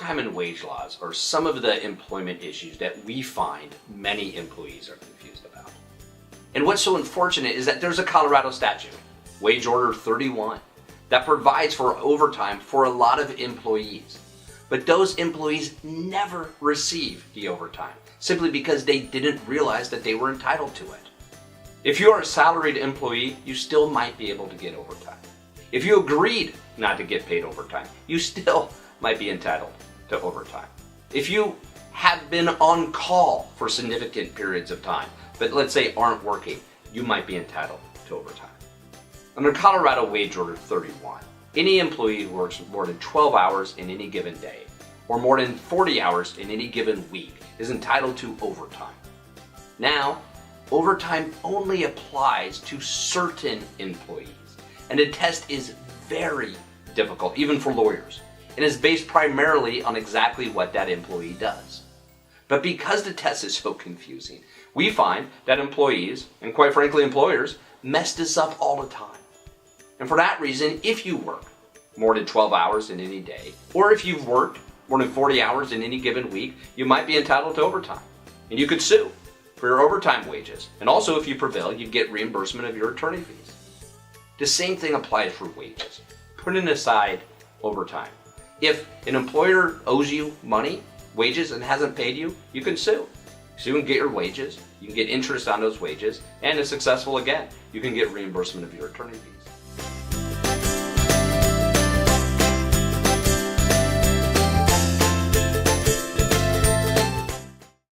Overtime and wage laws are some of the employment issues that we find many employees are confused about. And what's so unfortunate is that there's a Colorado statute, Wage Order 31, that provides for overtime for a lot of employees. But those employees never receive the overtime, simply because they didn't realize that they were entitled to it. If you are a salaried employee, you still might be able to get overtime. If you agreed not to get paid overtime, you still might be entitled to overtime. If you have been on call for significant periods of time, but let's say aren't working, you might be entitled to overtime. Under Colorado Wage Order 31, any employee who works more than 12 hours in any given day, or more than 40 hours in any given week, is entitled to overtime. Now, overtime only applies to certain employees, and the test is very difficult, even for lawyers, and is based primarily on exactly what that employee does. But because the test is so confusing, we find that employees, and quite frankly employers, mess this up all the time. And for that reason, if you work more than 12 hours in any day, or if you've worked more than 40 hours in any given week, you might be entitled to overtime. And you could sue for your overtime wages. And also, if you prevail, you'd get reimbursement of your attorney fees. The same thing applies for wages. Putting aside overtime. If an employer owes you money, wages, and hasn't paid you, you can sue. So you can get your wages, you can get interest on those wages, and if successful again, you can get reimbursement of your attorney fees.